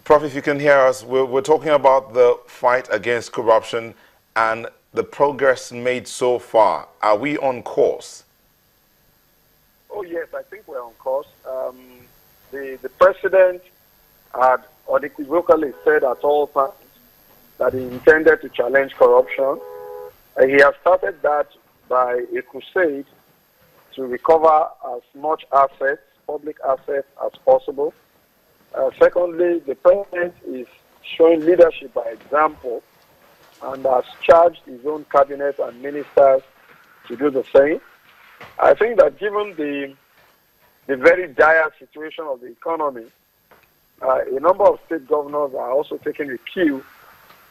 Prof, if you can hear us, we're talking about the fight against corruption and the progress made so far. Are we on course? Oh, yes, I think we're on course. The president had unequivocally said at all times that he intended to challenge corruption. He has started that by a crusade to recover as much assets, public assets, as possible. Secondly, the president is showing leadership by example and has charged his own cabinet and ministers to do the same. I think that given the very dire situation of the economy, a number of state governors are also taking a cue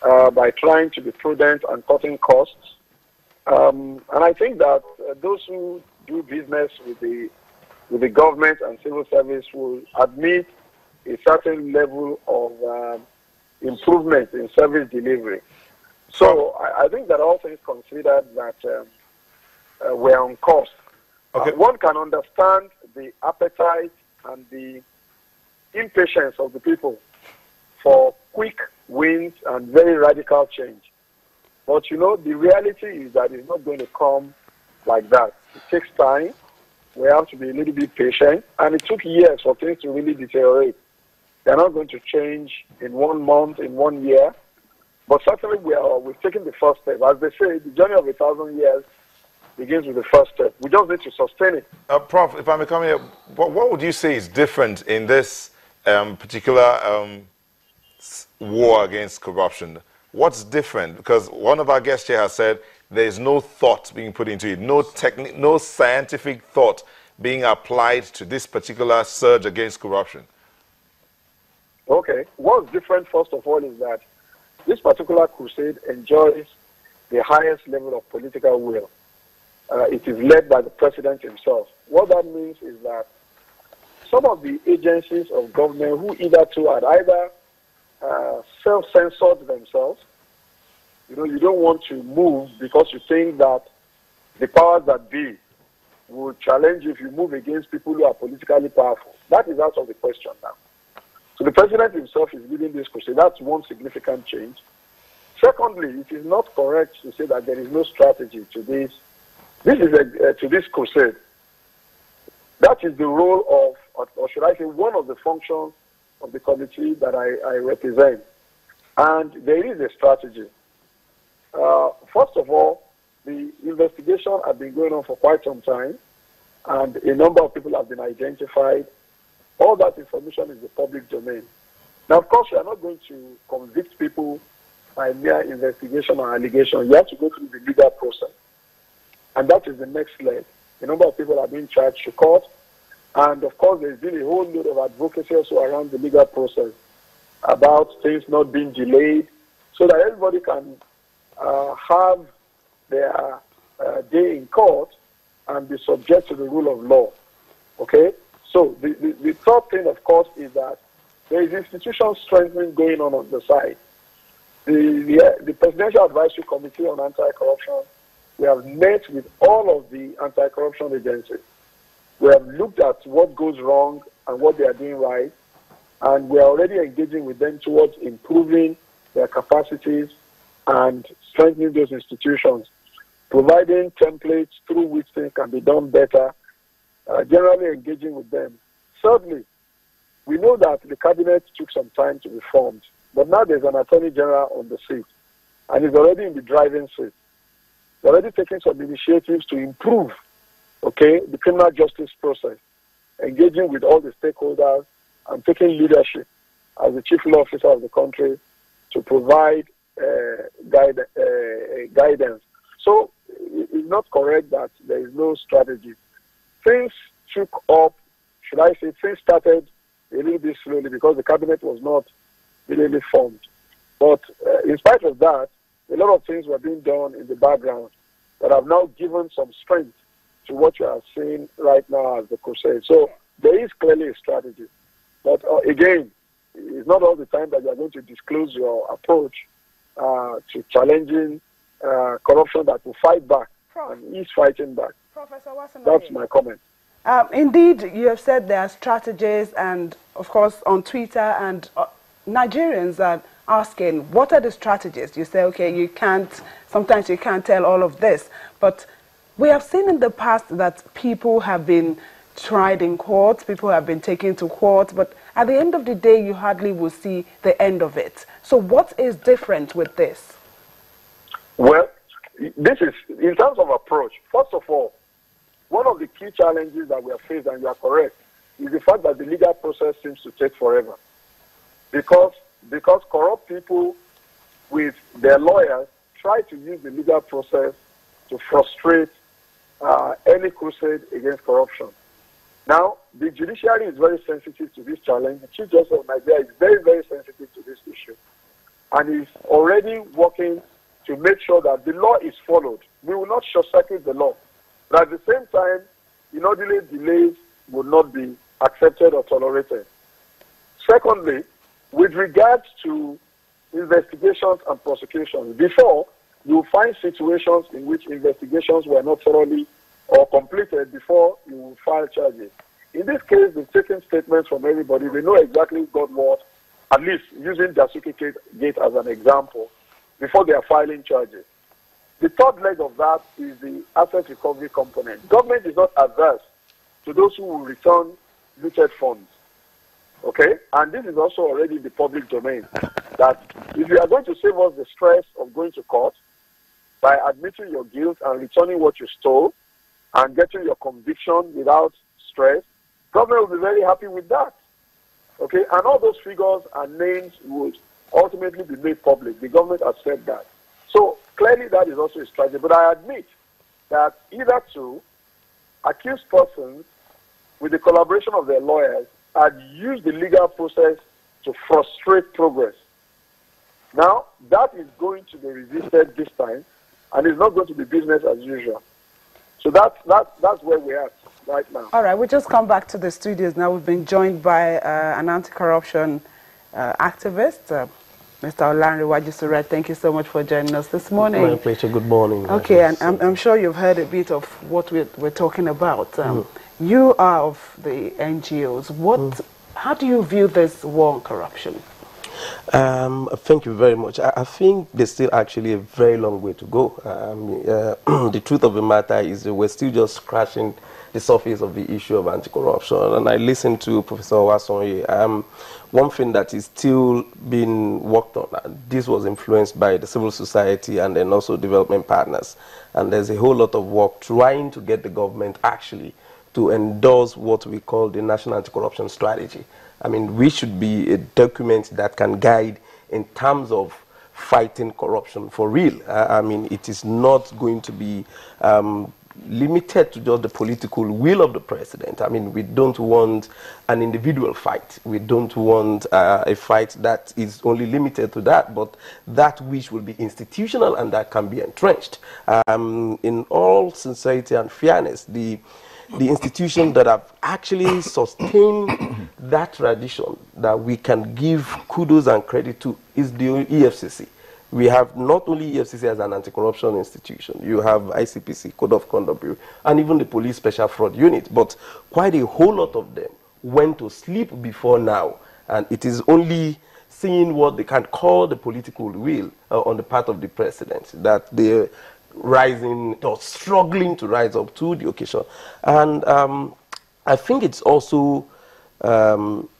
by trying to be prudent and cutting costs. And I think that those who do business with the government and civil service will admit a certain level of improvement in service delivery. So I think that all things considered that we're on course. Okay. One can understand the appetite and the impatience of the people for quick wins and very radical change. But, you know, the reality is that it's not going to come like that. It takes time. We have to be a little bit patient. And it took years for things to really deteriorate. They're not going to change in 1 month, in 1 year. But certainly we've taken the first step. As they say, the journey of 1,000 years begins with the first step. We just need to sustain it. Prof, if I may come here, what would you say is different in this particular war against corruption? What's different? Because one of our guests here has said there is no thought being put into it, no scientific thought being applied to this particular surge against corruption. Okay. What's different, first of all, is that this particular crusade enjoys the highest level of political will. It is led by the president himself. What that means is that some of the agencies of government who hitherto had either self-censored themselves, you know, you don't want to move because you think that the powers that be will challenge you if you move against people who are politically powerful. That is out of the question now. So the president himself is leading this crusade. That's one significant change. Secondly, it is not correct to say that there is no strategy to this. To this crusade. That is the role of, or should I say, one of the functions of the committee that I represent. And there is a strategy. First of all, the investigation has been going on for quite some time, and a number of people have been identified. All that information is the public domain. Now, of course, you are not going to convict people by mere investigation or allegation. You have to go through the legal process. And that is the next leg. A number of people are being charged to court. And, of course, there's been a whole load of advocacy also around the legal process about things not being delayed so that everybody can have their day in court and be subject to the rule of law. Okay? So the third thing, of course, is that there is institution strengthening going on the side. The Presidential Advisory Committee on Anti-Corruption, we have met with all of the anti-corruption agencies. We have looked at what goes wrong and what they are doing right, and we are already engaging with them towards improving their capacities and strengthening those institutions, providing templates through which things can be done better, generally engaging with them. Thirdly, we know that the cabinet took some time to be formed, but now there's an attorney general on the seat, and he's already in the driving seat. They're already taking some initiatives to improve, okay, the criminal justice process, engaging with all the stakeholders and taking leadership as the chief law officer of the country to provide guidance. So it's not correct that there is no strategy. Things took up, should I say, things started a little bit slowly because the cabinet was not really formed. But in spite of that, a lot of things were being done in the background that have now given some strength to what you are seeing right now as the crusade. So there is clearly a strategy. But again, it's not all the time that you are going to disclose your approach to challenging corruption that will fight back and is fighting back. Professor Watson, that's my comment. Indeed, you have said there are strategies, and of course on Twitter and Nigerians are asking, what are the strategies? You say, okay, sometimes you can't tell all of this, but we have seen in the past that people have been tried in court, people have been taken to court, but at the end of the day, you hardly will see the end of it. So what is different with this? Well, this is, in terms of approach, first of all, one of the key challenges that we have faced, and you are correct, is the fact that the legal process seems to take forever. Because corrupt people with their lawyers try to use the legal process to frustrate any crusade against corruption. Now, the judiciary is very sensitive to this challenge. The Chief Justice of Nigeria is very, very sensitive to this issue. And is already working to make sure that the law is followed. We will not short-circuit the law. But at the same time, delays will not be accepted or tolerated. Secondly, with regards to investigations and prosecutions, before, you will find situations in which investigations were not thoroughly or completed before you will file charges. In this case, they've taken statements from everybody. They know exactly God what, at least using Dasuki Gate as an example, before they are filing charges. The third leg of that is the asset recovery component. Government is not averse to those who will return looted funds. Okay? And this is also already in the public domain. That if you are going to save us the stress of going to court by admitting your guilt and returning what you stole and getting your conviction without stress, government will be very happy with that. Okay? And all those figures and names would ultimately be made public. The government has said that. So clearly that is also a strategy. But I admit that either two accused persons, with the collaboration of their lawyers, had used the legal process to frustrate progress. Now, that is going to be resisted this time, and it's not going to be business as usual. So that's where we're at right now. All right, we'll just come back to the studios now. We've been joined by an anti-corruption activist, Mr. Olanrewaju Suraj. Thank you so much for joining us this morning. My pleasure. Good morning. Okay, and I'm sure you've heard a bit of what we're talking about. You are of the NGOs. How do you view this war on corruption? Thank you very much. I think there's still actually a very long way to go. The truth of the matter is that we're still just scratching the surface of the issue of anti-corruption. And I listened to Professor Owasonye. One thing that is still being worked on, this was influenced by the civil society and then also development partners. And there's a whole lot of work trying to get the government actually to endorse what we call the National Anti-Corruption Strategy. I mean, we should be a document that can guide in terms of fighting corruption for real. I mean, it is not going to be limited to just the political will of the president. I mean, we don't want an individual fight. We don't want a fight that is only limited to that, but that which will be institutional and that can be entrenched. In all sincerity and fairness, the institutions that have actually sustained that tradition that we can give kudos and credit to is the EFCC. We have not only EFCC as an anti-corruption institution, you have ICPC, Code of Conduct Bureau, and even the Police Special Fraud Unit, but quite a whole lot of them went to sleep before now, and it is only seeing what they can call the political will on the part of the president that they're rising or struggling to rise up to the occasion. And I think it's also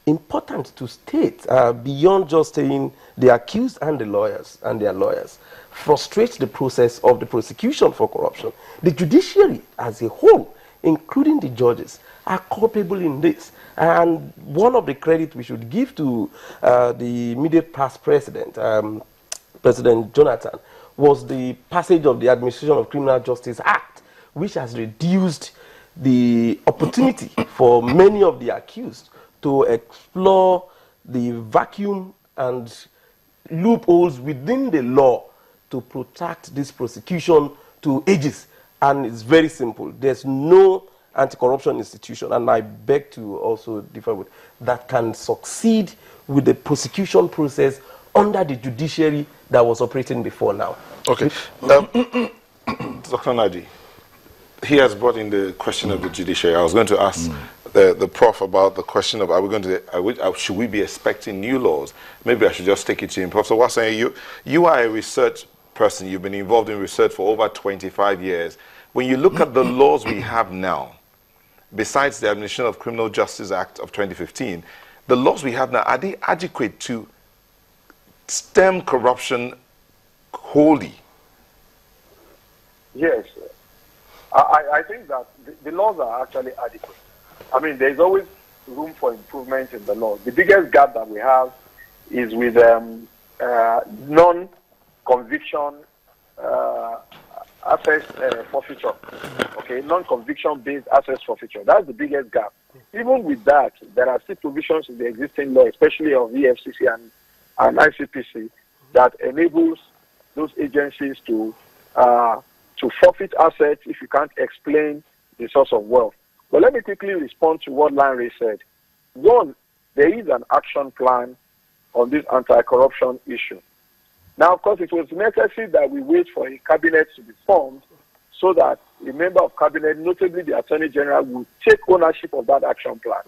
important to state, beyond just saying the accused and the lawyers and their lawyers frustrates the process of the prosecution for corruption. The judiciary as a whole, including the judges, are culpable in this. And one of the credit we should give to the immediate past president, President Jonathan, was the passage of the Administration of Criminal Justice Act, which has reduced the opportunity for many of the accused to explore the vacuum and loopholes within the law to protect this prosecution to ages. And it's very simple. There's no anti-corruption institution, and I beg to also differ with, that can succeed with the prosecution process under the judiciary that was operating before now. Okay. Dr. Nadi, he has brought in the question of the judiciary. I was going to ask the prof about the question of should we be expecting new laws? Maybe I should just take it to him. Professor Watson, you are a research person. You've been involved in research for over 25 years. When you look at the laws we have now, besides the Administration of Criminal Justice Act of 2015, the laws we have now, are they adequate to stem corruption wholly? Yes. I think that the laws are actually adequate. I mean, there's always room for improvement in the law. The biggest gap that we have is with non-conviction access forfeiture. Okay, non-conviction-based access forfeiture. That's the biggest gap. Even with that, there are still provisions in the existing law, especially of the EFCC and ICPC, that enables those agencies to forfeit assets if you can't explain the source of wealth. But let me quickly respond to what Lanre said. One, there is an action plan on this anti-corruption issue. Now, of course, it was necessary that we wait for a cabinet to be formed so that a member of cabinet, notably the Attorney General, will take ownership of that action plan.